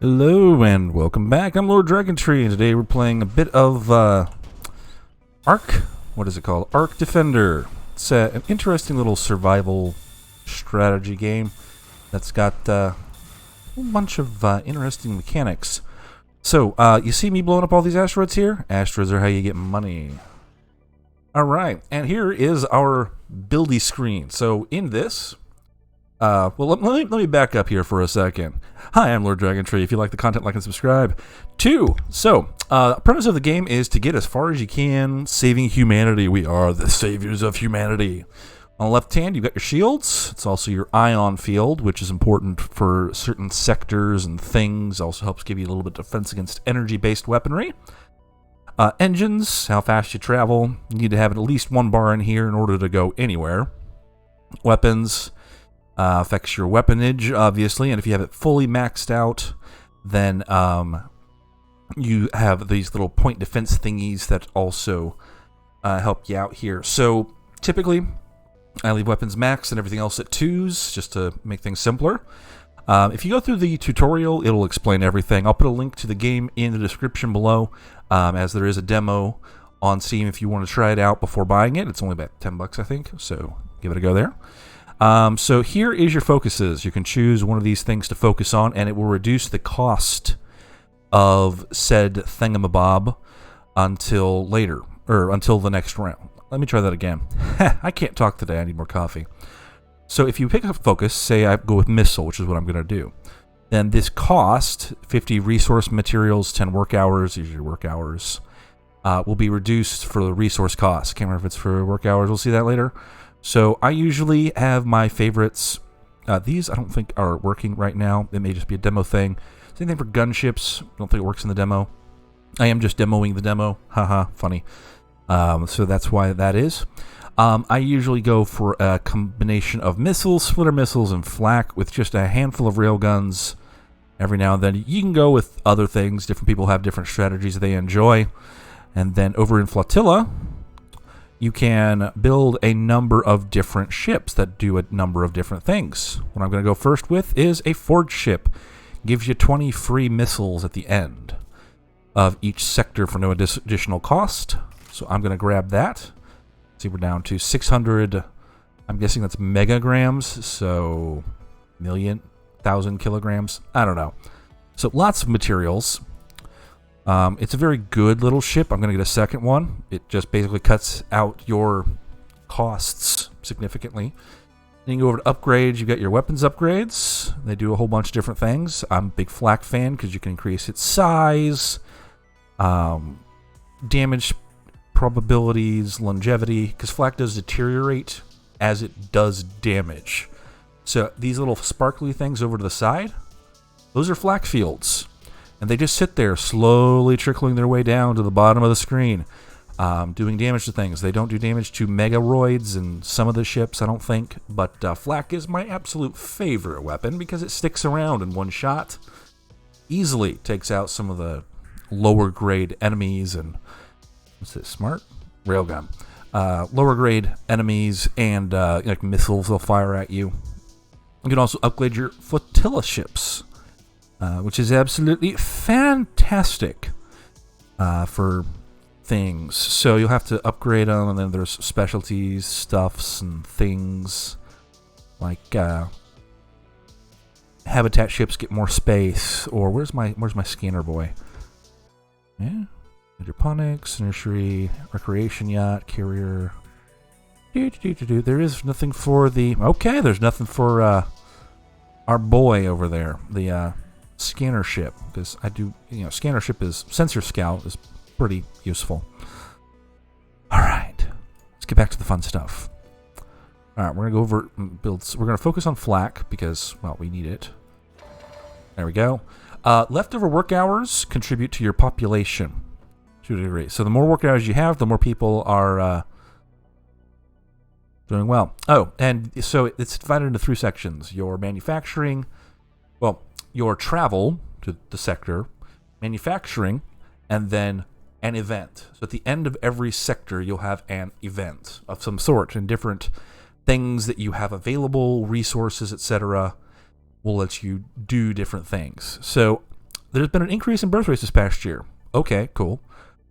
Hello and welcome back. I'm Lord Dragontree, and today we're playing a bit of Ark. What is it called? Ark Defender. It's an interesting little survival strategy game that's got a whole bunch of interesting mechanics. So, you see me blowing up all these asteroids here? Asteroids are how you get money. Alright, and here is our buildy screen. So, in this... let me back up here for a second. Hi, I'm Lord Dragontree. If you like the content, like and subscribe. The premise of the game is to get as far as you can, saving humanity. We are the saviors of humanity. On the left hand, you've got your shields. It's also your ion field, which is important for certain sectors and things. Also helps give you a little bit of defense against energy-based weaponry. Engines, how fast you travel. You need to have at least one bar in here in order to go anywhere. Weapons. Affects your weaponage, obviously, and if you have it fully maxed out, then you have these little point defense thingies that also help you out here. So, typically, I leave weapons maxed and everything else at 2s, just to make things simpler. If you go through the tutorial, it'll explain everything. I'll put a link to the game in the description below, as there is a demo on Steam if you want to try it out before buying it. It's only about $10, I think, so give it a go there. So here is your focuses. You can choose one of these things to focus on, and it will reduce the cost of said thingamabob until later, or until the next round. Let me try that again. I can't talk today. I need more coffee. So if you pick up focus, say I go with missile, which is what I'm going to do, then this cost, 50 resource materials, 10 work hours, these are your work hours, will be reduced for the resource cost. Can't remember if it's for work hours. We'll see that later. So I usually have my favorites. These I don't think are working right now. It may just be a demo thing. Same thing for gunships. Don't think it works in the demo. I am just demoing the demo. Haha, funny. So that's why that is. I usually go for a combination of missiles, splitter missiles, and flak with just a handful of railguns every now and then. You can go with other things. Different people have different strategies they enjoy. And then over in Flotilla, you can build a number of different ships that do a number of different things. What I'm going to go first with is a forge ship. Gives you 20 free missiles at the end of each sector for no additional cost. So I'm going to grab that. See, we're down to 600. I'm guessing that's megagrams, so million, 1,000 kilograms. I don't know. So lots of materials. It's a very good little ship. I'm going to get a second one. It just basically cuts out your costs significantly. Then you go over to upgrades. You've got your weapons upgrades. They do a whole bunch of different things. I'm a big flak fan because you can increase its size, damage probabilities, longevity, because flak does deteriorate as it does damage. So these little sparkly things over to the side, those are flak fields. And they just sit there, slowly trickling their way down to the bottom of the screen, doing damage to things. They don't do damage to megaroids and some of the ships, I don't think. But flak is my absolute favorite weapon because it sticks around in one shot. Easily takes out some of the lower grade enemies and... What's this? Smart? Railgun. Lower grade enemies and like missiles they'll fire at you. You can also upgrade your flotilla ships. Which is absolutely fantastic for things. So you'll have to upgrade them, and then there's specialties, stuffs, and things like habitat ships get more space. Or where's my scanner boy? Yeah, hydroponics, nursery, recreation yacht, carrier. There is nothing for the. Okay, there's nothing for our boy over there. The scanner ship, because I do, scanner ship is sensor scout is pretty useful. All right, let's get back to the fun stuff. All right, we're gonna go over and build. We're gonna focus on flak because, well, we need it. There we go. Leftover work hours contribute to your population to a degree. So the more work hours you have, the more people are doing well. Oh, and so it's divided into 3 sections: your manufacturing, your travel to the sector, manufacturing, and then an event. So at the end of every sector, you'll have an event of some sort, and different things that you have available, resources, etc., will let you do different things. So There's been an increase in birth rates this past year. Okay, cool.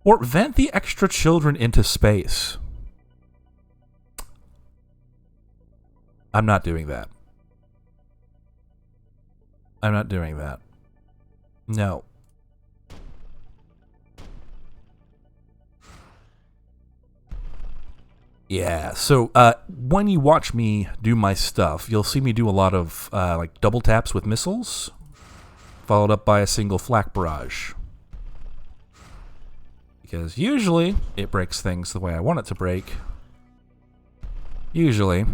Or vent the extra children into space. I'm not doing that. I'm not doing that. No. Yeah, so when you watch me do my stuff, you'll see me do a lot of like double taps with missiles, followed up by a single flak barrage. Because usually it breaks things the way I want it to break. Usually.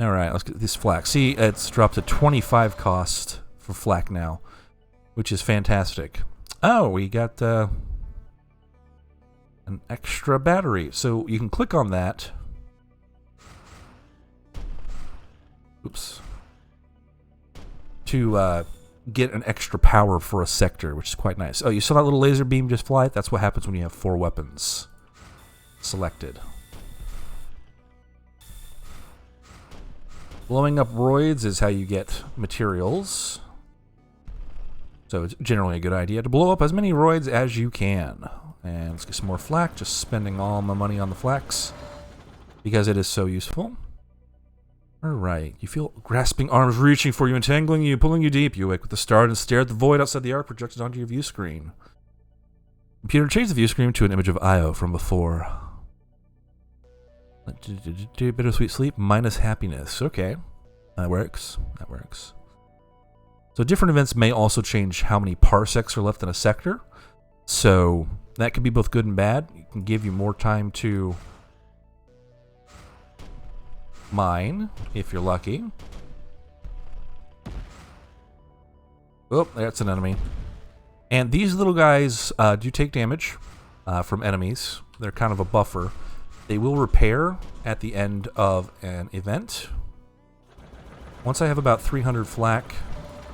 Alright, let's get this flak. See, it's dropped to 25 cost for flak now, which is fantastic. Oh, we got an extra battery. So you can click on that. Oops. To get an extra power for a sector, which is quite nice. Oh, you saw that little laser beam just fly? That's what happens when you have 4 weapons selected. Blowing up roids is how you get materials. So it's generally a good idea to blow up as many roids as you can. And let's get some more flak, just spending all my money on the flax because it is so useful. Alright, you feel grasping arms reaching for you, entangling you, pulling you deep. You wake with the start and stare at the void outside the ark projected onto your view screen. Computer, change the view screen to an image of Io from before. Bittersweet sleep minus happiness. Okay. That works. That works. So different events may also change how many parsecs are left in a sector. So that can be both good and bad. It can give you more time to mine, if you're lucky. Oh, that's an enemy. And these little guys do take damage from enemies. They're kind of a buffer. They will repair at the end of an event. Once I have about 300 flak...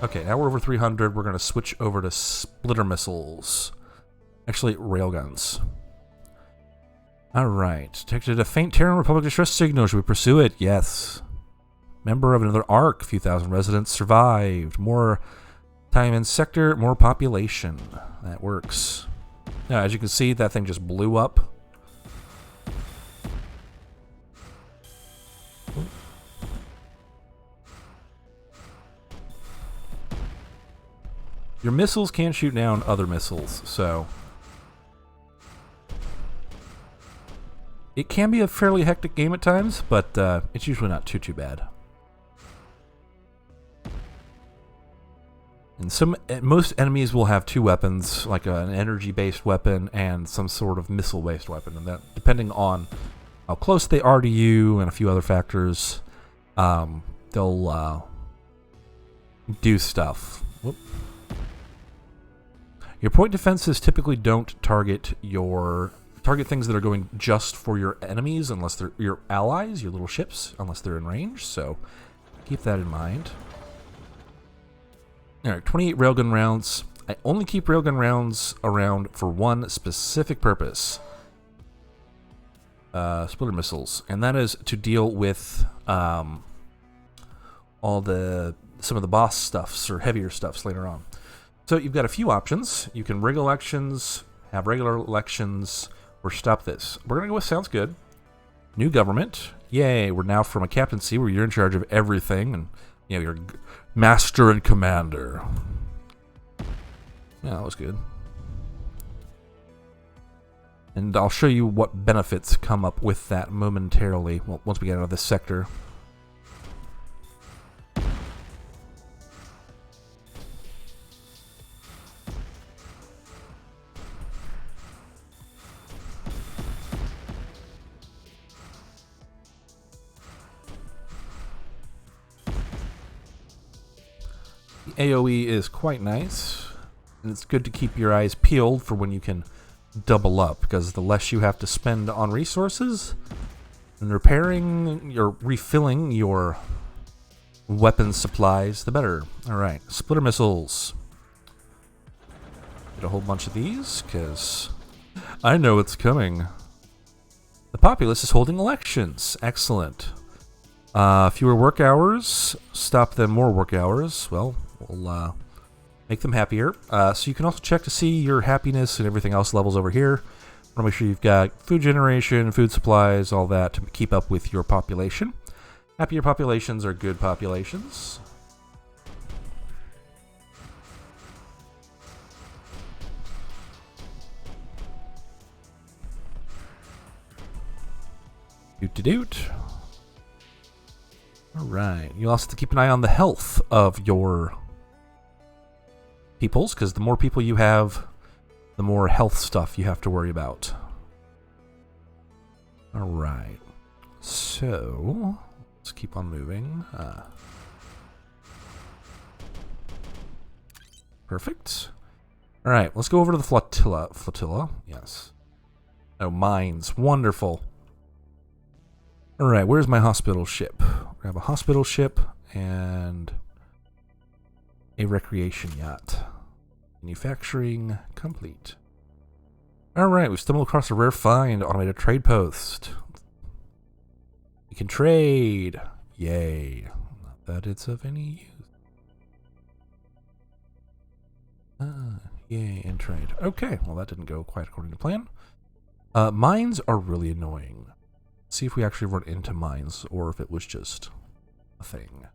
Okay, now we're over 300. We're going to switch over to splitter missiles. Actually, railguns. Alright. Detected a faint Terran Republic distress signal. Should we pursue it? Yes. Member of another Ark. A few thousand residents survived. More time in sector, more population. That works. Now, as you can see, that thing just blew up. Your missiles can shoot down other missiles, so it can be a fairly hectic game at times, but it's usually not too bad. And most enemies will have 2 weapons, like an energy-based weapon and some sort of missile-based weapon, and that, depending on how close they are to you and a few other factors, they'll do stuff. Whoop. Your point defenses typically don't target things that are going just for your enemies, unless they're your allies, your little ships, unless they're in range. So keep that in mind. All right, 28 railgun rounds. I only keep railgun rounds around for one specific purpose: splitter missiles, and that is to deal with some of the boss stuffs or heavier stuffs later on. So you've got a few options. You can rig elections, have regular elections, or stop this. We're going to go with sounds good. New government. Yay, we're now from a captaincy where you're in charge of everything, and you know, you're master and commander. Yeah, that was good. And I'll show you what benefits come up with that momentarily, well, once we get out of this sector. AoE is quite nice, and it's good to keep your eyes peeled for when you can double up, because the less you have to spend on resources and refilling your weapon supplies, the better. Alright, splitter missiles. Get a whole bunch of these, because I know it's coming. The populace is holding elections. Excellent. Fewer work hours. Stop them more work hours. Well, we'll make make them happier. So you can also check to see your happiness and everything else levels over here. Want to make sure you've got food generation, food supplies, all that to keep up with your population. Happier populations are good populations. Doot-a-doot. Alright, you also have to keep an eye on the health of your peoples, because the more people you have, the more health stuff you have to worry about. Alright, so let's keep on moving. Perfect. Alright, let's go over to the flotilla. Flotilla, yes. Oh, mines. Wonderful. Alright, where's my hospital ship? We have a hospital ship and a recreation yacht. Manufacturing complete. Alright, we stumbled across a rare find, automated trade post. We can trade. Yay. Not that it's of any use. Yay, and trade. Okay, well that didn't go quite according to plan. Mines are really annoying. See if we actually run into mines or if it was just a thing.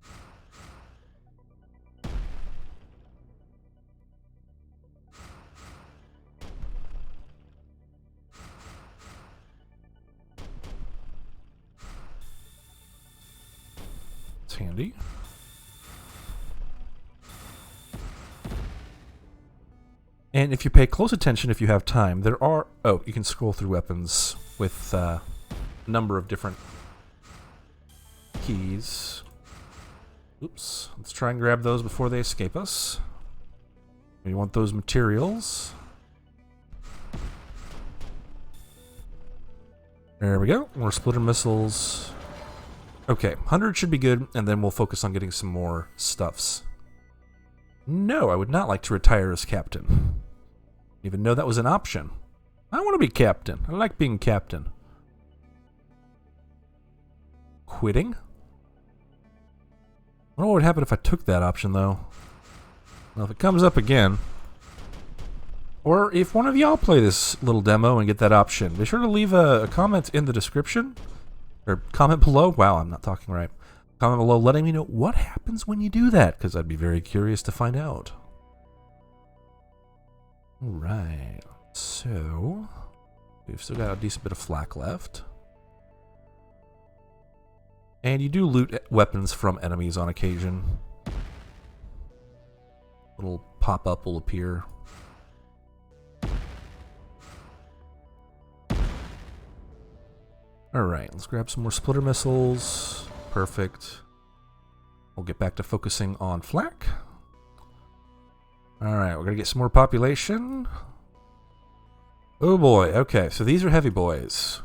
It's handy. And if you pay close attention, if you have time, there are... Oh, you can scroll through weapons with... number of different keys. Oops. Let's try and grab those before they escape us. We want those materials. There we go. More splitter missiles. Okay, 100 should be good, and then we'll focus on getting some more stuffs. No, I would not like to retire as captain. Even though that was an option. I want to be captain. I like being captain. Quitting? I wonder what would happen if I took that option, though. Well, if it comes up again, or if one of y'all play this little demo and get that option, be sure to leave a comment in the description, or comment below. Wow, I'm not talking right. Comment below letting me know what happens when you do that, because I'd be very curious to find out. Alright, so we've still got a decent bit of flak left. And you do loot weapons from enemies on occasion. Little pop-up will appear. Alright, let's grab some more splitter missiles. Perfect. We'll get back to focusing on flak. Alright, we're going to get some more population. Oh boy, okay, so these are heavy boys.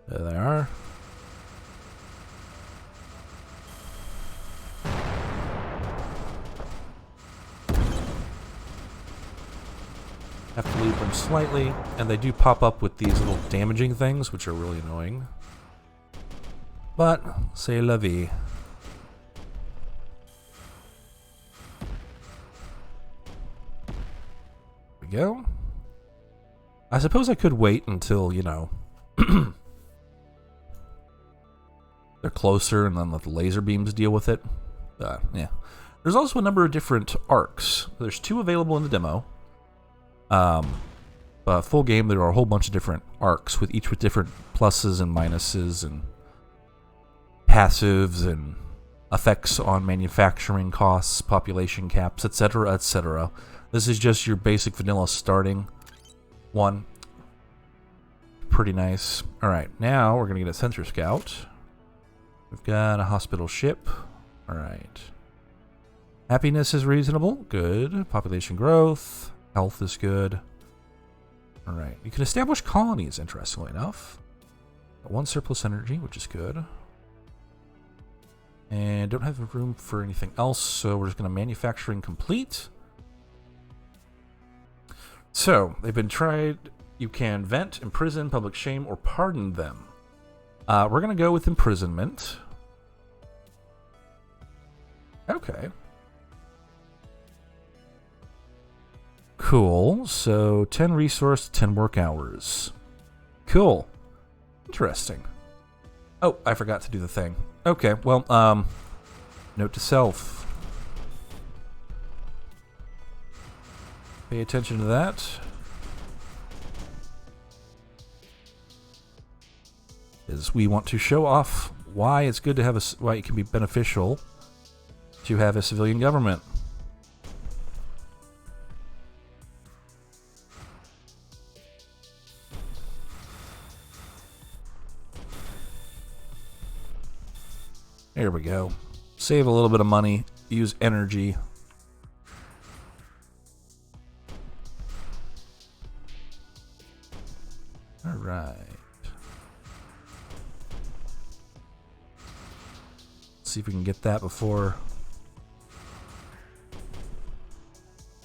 There they are. Have to leave them slightly, and they do pop up with these little damaging things, which are really annoying. But, c'est la vie. There we go. I suppose I could wait until, you know, they're closer and then let the laser beams deal with it. Yeah. There's also a number of different arcs. There's 2 available in the demo. But full game, there are a whole bunch of different arcs, with each with different pluses and minuses and passives and effects on manufacturing costs, population caps, etc., etc. This is just your basic vanilla starting one. Pretty nice. Alright, now we're going to get a sensor scout. We've got a hospital ship. Alright. Happiness is reasonable. Good. Population growth. Health is good. Alright. You can establish colonies, interestingly enough. Got 1 surplus energy, which is good. And don't have room for anything else, so we're just going to manufacturing complete. So, they've been tried. You can vent, imprison, public shame, or pardon them. We're going to go with imprisonment. Okay. cool. So 10 resource, 10 work hours. Cool. Interesting. Oh, I forgot to do the thing. Okay, well, note to self. Pay attention to that. Is we want to show off why it's good to have why it can be beneficial to have a civilian government. There we go. Save a little bit of money, use energy. All right. See if we can get that before.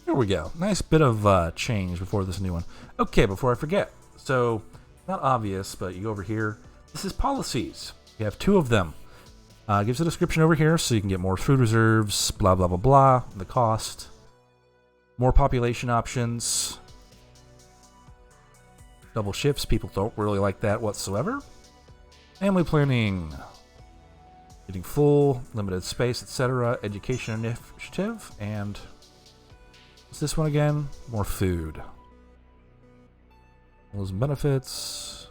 Here we go. Nice bit of change before this new one. Okay, before I forget. So, not obvious, but you go over here. This is policies. You have 2 of them. Gives a description over here so you can get more food reserves, blah, blah, blah, blah, the cost. More population options. Double shifts. People don't really like that whatsoever. Family planning. Getting full, limited space, etc. Education initiative, and what's this one again? More food. Those benefits.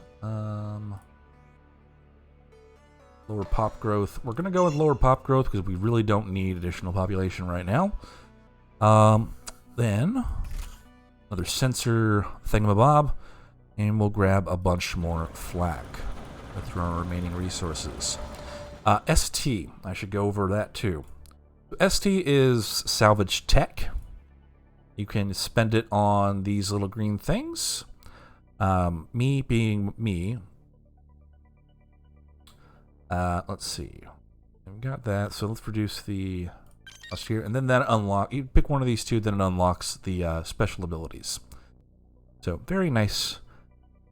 Lower pop growth. We're gonna go with lower pop growth because we really don't need additional population right now. Then another sensor thingamabob, and we'll grab a bunch more flak with our remaining resources. ST, I should go over that too. ST is salvage tech. You can spend it on these little green things. Me being me. Let's see. We've got that, so let's produce the here, and then that unlock. You pick one of these 2, then it unlocks the special abilities. So very nice,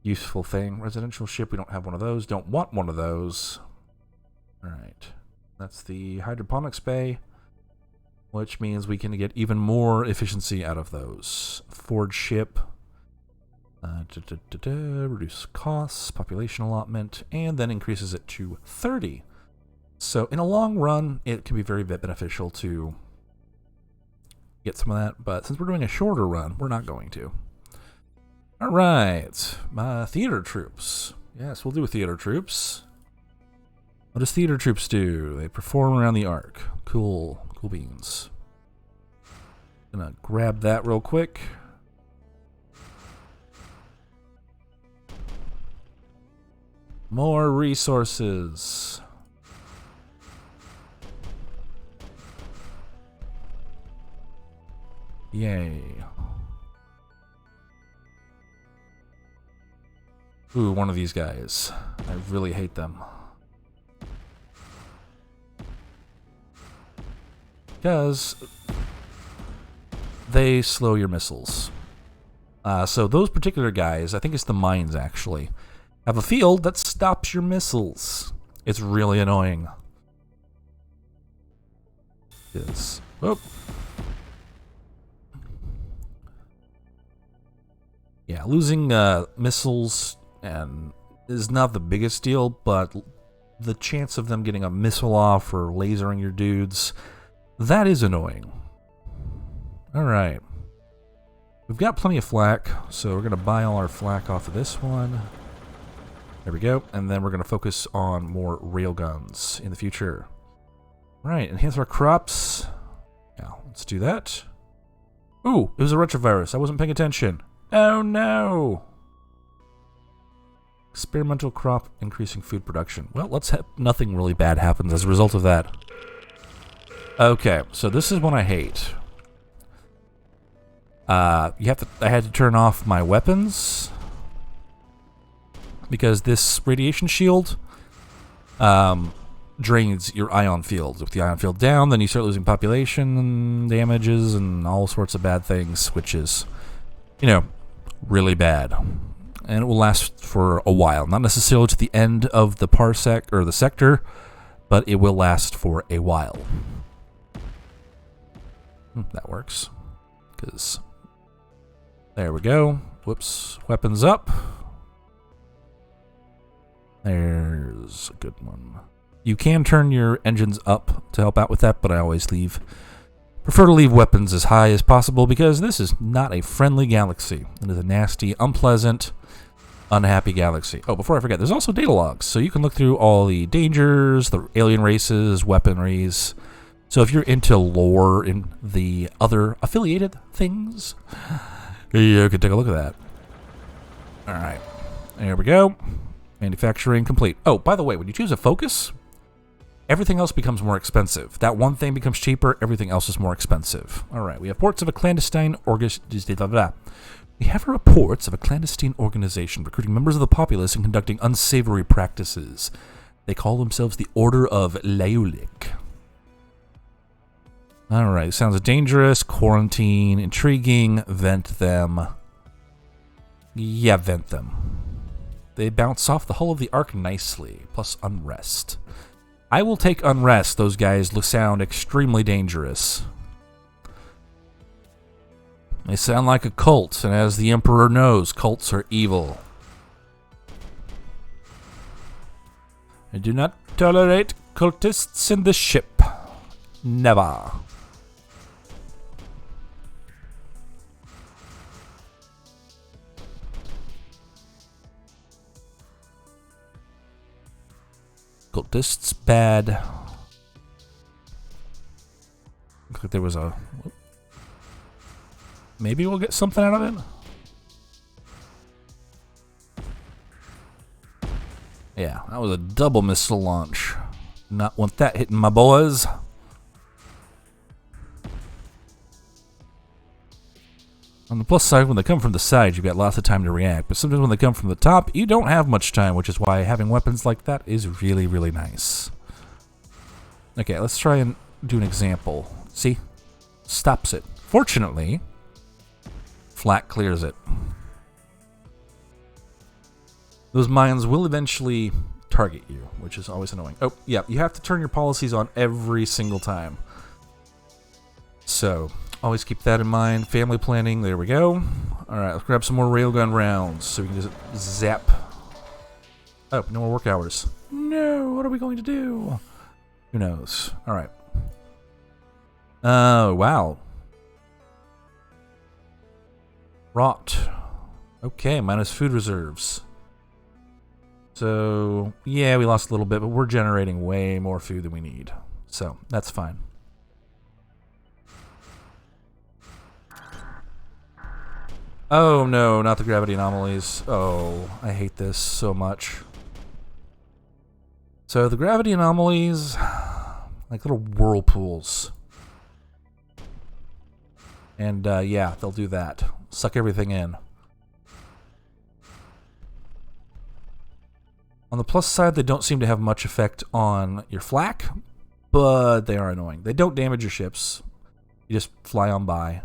useful thing. Residential ship. We don't have one of those. Don't want one of those. Alright, that's the hydroponics bay, which means we can get even more efficiency out of those. Forge ship, reduce costs, population allotment, and then increases it to 30. So in a long run, it can be very beneficial to get some of that, but since we're doing a shorter run, we're not going to. Alright, theater troops. Yes, we'll do theater troops. What does theater troops do? They perform around the Ark. Cool. Cool beans. Gonna grab that real quick. More resources. Yay. Ooh, one of these guys. I really hate them. Because they slow your missiles. So those particular guys, I think it's the mines actually, have a field that stops your missiles. It's really annoying. Yes. Oh. Yeah, losing missiles and is not the biggest deal, but the chance of them getting a missile off or lasering your dudes, that is annoying. Alright. We've got plenty of flak, so we're going to buy all our flak off of this one. There we go. And then we're going to focus on more railguns in the future. Right, enhance our crops. Yeah, let's do that. Ooh, it was a retrovirus. I wasn't paying attention. Oh no! Experimental crop increasing food production. Well, let's hope nothing really bad happens as a result of that. Okay, so this is one I hate. I had to turn off my weapons because this radiation shield drains your ion field. With the ion field down, then you start losing population damages and all sorts of bad things, which is, you know, really bad. And it will last for a while. Not necessarily to the end of the parsec or the sector, but it will last for a while. That works. Because There we go. Whoops. Weapons up. There's a good one. You can turn your engines up to help out with that, but I always prefer to leave weapons as high as possible because this is not a friendly galaxy. It is a nasty, unpleasant, unhappy galaxy. Oh, before I forget, there's also data logs, so you can look through all the dangers, the alien races, weaponries. So if you're into lore in the other affiliated things, you can take a look at that. All right, there we go. Manufacturing complete. Oh, by the way, when you choose a focus, everything else becomes more expensive. That one thing becomes cheaper, everything else is more expensive. All right, we have reports of a clandestine organization recruiting members of the populace and conducting unsavory practices. They call themselves the Order of Roguelike. All right, sounds dangerous, quarantine, intriguing, vent them. Yeah, vent them. They bounce off the hull of the Ark nicely, plus unrest. I will take unrest. Those guys sound extremely dangerous. They sound like a cult, and as the Emperor knows, cults are evil. I do not tolerate cultists in the ship. Never. Cultists bad. Looks like there was a... Maybe we'll get something out of it? Yeah, that was a double missile launch. Not want that hitting my boys. On the plus side, when they come from the side, you've got lots of time to react. But sometimes when they come from the top, you don't have much time, which is why having weapons like that is really, really nice. Okay, let's try and do an example. See? Stops it. Fortunately, flak clears it. Those mines will eventually target you, which is always annoying. Oh, yeah, you have to turn your policies on every single time. So... always keep that in mind. Family planning, there we go. Alright, let's grab some more railgun rounds so we can just zap. Oh, no more work hours. No, what are we going to do? Who knows? Alright. Wow. Rot. Okay, minus food reserves. So, yeah, we lost a little bit, but we're generating way more food than we need. So, that's fine. Oh no, not the gravity anomalies. Oh, I hate this so much. So the gravity anomalies, like little whirlpools. And yeah, they'll do that. Suck everything in. On the plus side, they don't seem to have much effect on your flak, but they are annoying. They don't damage your ships. You just fly on by.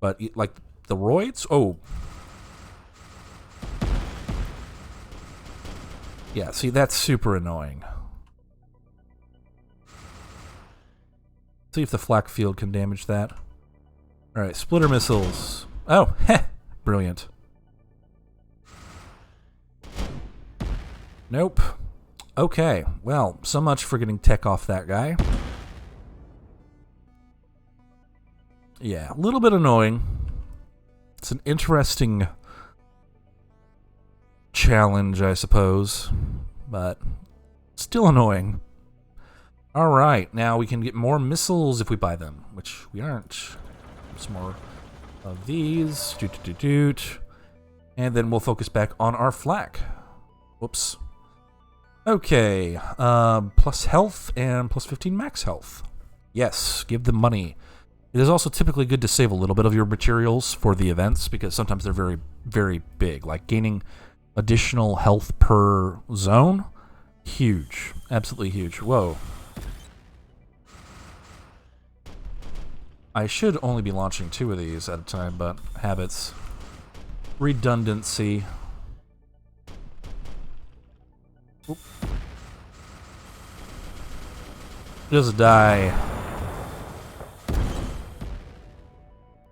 But like... the roids? Oh. Yeah, see, that's super annoying. See if the flak field can damage that. Alright, splitter missiles. Oh, heh. Brilliant. Nope. Okay, well, so much for getting tech off that guy. Yeah, a little bit annoying. It's an interesting challenge, I suppose, but still annoying. Alright, now we can get more missiles if we buy them, which we aren't. Some more of these. Doot. And then we'll focus back on our flak. Whoops. Okay, plus health and plus 15 max health. Yes, give them money. It is also typically good to save a little bit of your materials for the events because sometimes they're very, very big. Like gaining additional health per zone, huge. Absolutely huge. Whoa. I should only be launching 2 of these at a time, but habits. Redundancy. Oop. Just die.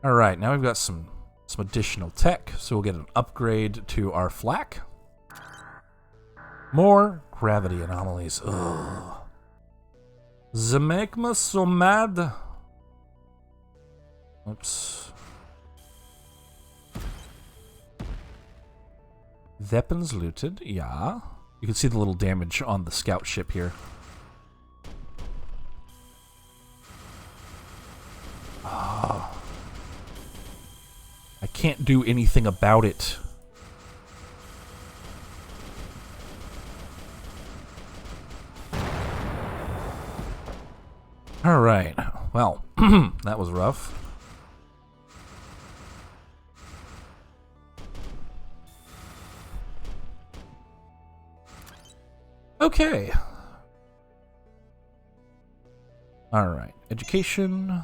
Alright, now we've got some some additional tech, so we'll get an upgrade to our flak. More gravity anomalies. Ugh. They make me so mad. Oops. Weapons looted, yeah. You can see the little damage on the scout ship here. Oh. I can't do anything about it. Alright, well, that was rough. Okay. Alright, education,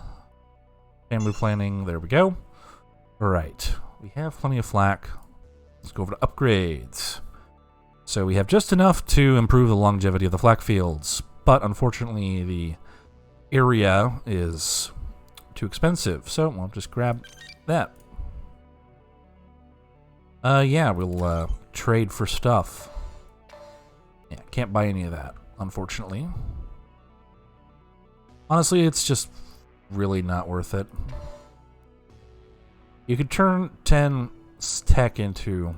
family planning, there we go. Alright, we have plenty of flak. Let's go over to upgrades. So we have just enough to improve the longevity of the flak fields, but unfortunately the area is too expensive, so we'll just grab that. Yeah, we'll trade for stuff. Yeah, can't buy any of that, unfortunately. Honestly, it's just really not worth it. You could turn 10 tech into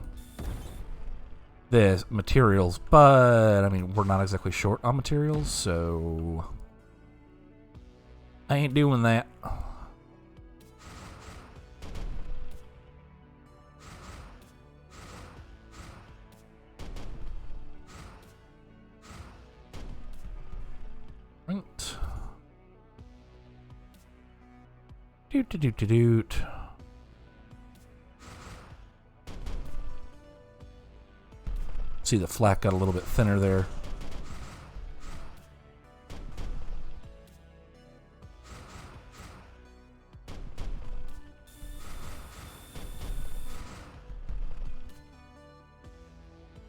this materials, but I mean, we're not exactly short on materials, so I ain't doing that. Right. Doot. See, the flak got a little bit thinner there.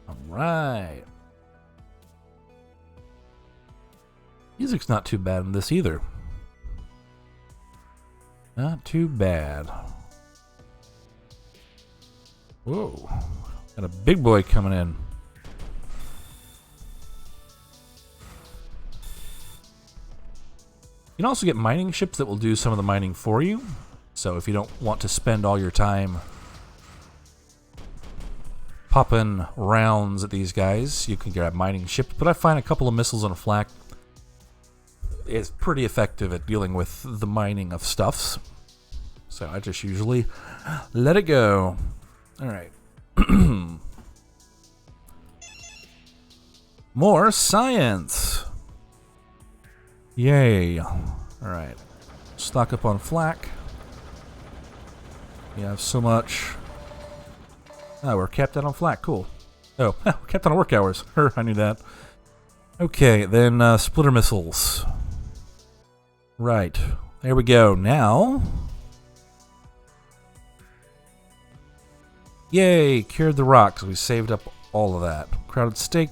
All right. Music's not too bad in this either. Not too bad. Whoa. Got a big boy coming in. You can also get mining ships that will do some of the mining for you. So if you don't want to spend all your time popping rounds at these guys, you can grab mining ships. But I find a couple of missiles and a flak is pretty effective at dealing with the mining of stuffs. So I just usually let it go. Alright. More science! Yay. Alright. Stock up on flak. We have so much. Oh, we're capped out on flak. Cool. Oh, we're capped on work hours. I knew that. Okay, then splitter missiles. Right. There we go. Now. Yay! Cured the rocks. We saved up all of that. Crowded stake.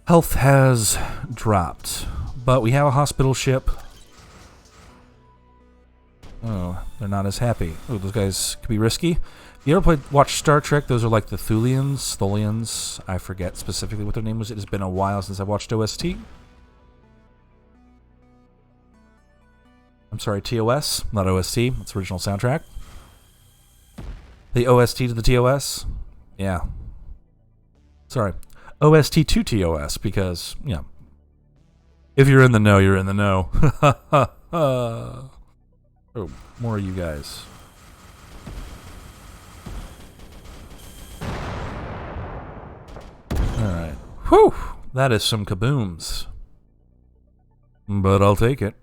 Health has dropped. But we have a hospital ship. Oh, they're not as happy. Oh, those guys could be risky. You ever watch Star Trek? Those are like the Tholians. I forget specifically what their name was. It has been a while since I've watched OST. I'm sorry, TOS, not OST. It's original soundtrack. The OST to the TOS? Yeah. Sorry. OST to TOS, because, you know, if you're in the know, you're in the know. Oh, more of you guys. Alright. Whew! That is some kabooms. But I'll take it.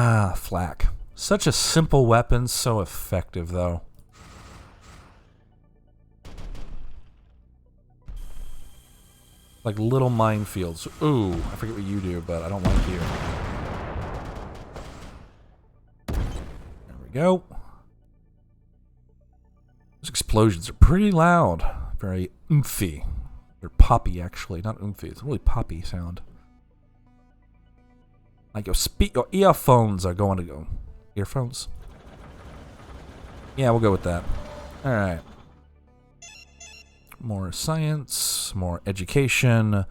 Ah, flak. Such a simple weapon, so effective, though. Like little minefields. Ooh, I forget what you do, but I don't like you. There we go. Those explosions are pretty loud. Very oomphy. Or poppy, actually, not oomphy. It's a really poppy sound. Like your earphones are going to go. Earphones? Yeah, we'll go with that. Alright. More science, more education.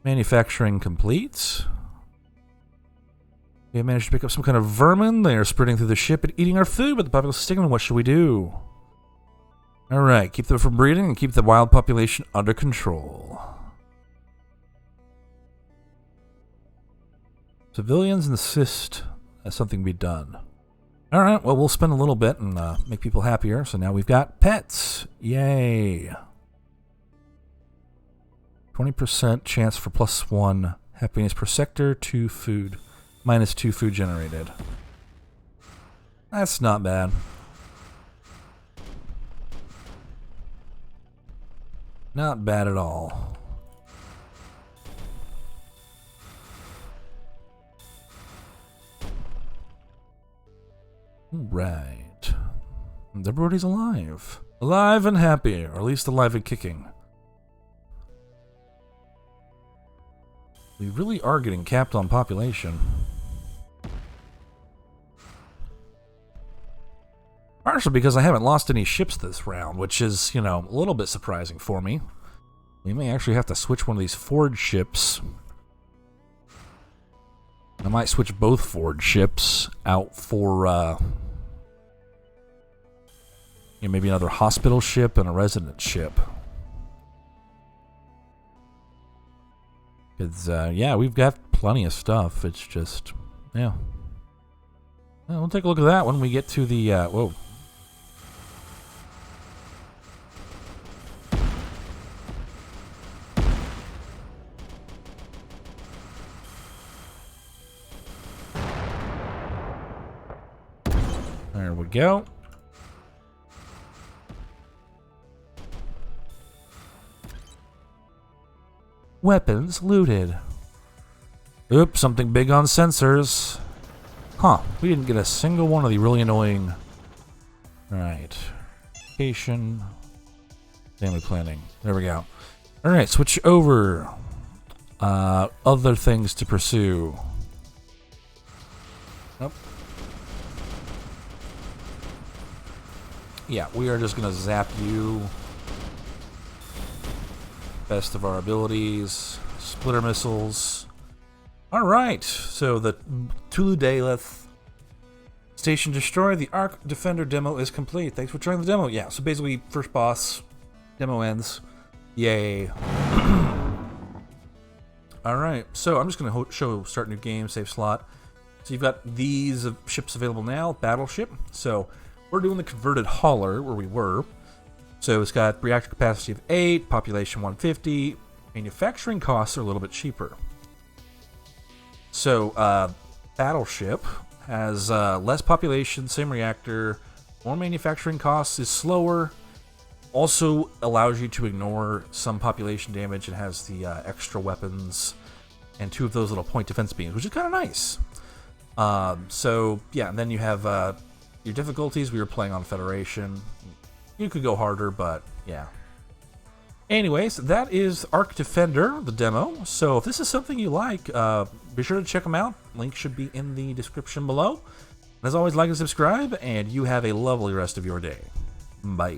Manufacturing complete. We have managed to pick up some kind of vermin. They are spreading through the ship and eating our food, but the populace is sticking. What should we do? Alright, keep them from breeding and keep the wild population under control. Civilians insist that something be done. Alright, well, we'll spend a little bit and make people happier. So now we've got pets. Yay. 20% chance for +1 happiness per sector, 2 food. -2 food generated. That's not bad. Not bad at all. Right. And everybody's alive. Alive and happy, or at least alive and kicking. We really are getting capped on population. Partially because I haven't lost any ships this round, which is, you know, a little bit surprising for me. We may actually have to switch one of these forge ships. I might switch both forge ships out for, you know, maybe another hospital ship and a resident ship. Because, yeah, we've got plenty of stuff. It's just, yeah. Well, we'll take a look at that when we get to the, whoa. There we go. Weapons looted. Oops, something big on sensors. Huh, we didn't get a single one of the really annoying... Alright. Location. Family planning. There we go. Alright, switch over. Other things to pursue. Nope. Yeah, we are just gonna zap you. Best of our abilities. Splitter missiles. Alright, so the Tulu Daleth Station Destroy, the Ark Defender demo is complete. Thanks for trying the demo. Yeah, so basically, first boss, demo ends. Yay. Alright, so I'm just going to show start new game, save slot. So you've got these ships available now, battleship. So we're doing the converted hauler, where we were. So it's got reactor capacity of 8, population 150, manufacturing costs are a little bit cheaper. So, battleship has less population, same reactor, more manufacturing costs, is slower, also allows you to ignore some population damage, and has the extra weapons and 2 of those little point defense beams, which is kind of nice. So, yeah, and then you have your difficulties. We were playing on Federation. You could go harder, but yeah. Anyways, that is Ark Defender, the demo. So if this is something you like, be sure to check them out. Link should be in the description below. And as always, like and subscribe, and you have a lovely rest of your day. Bye.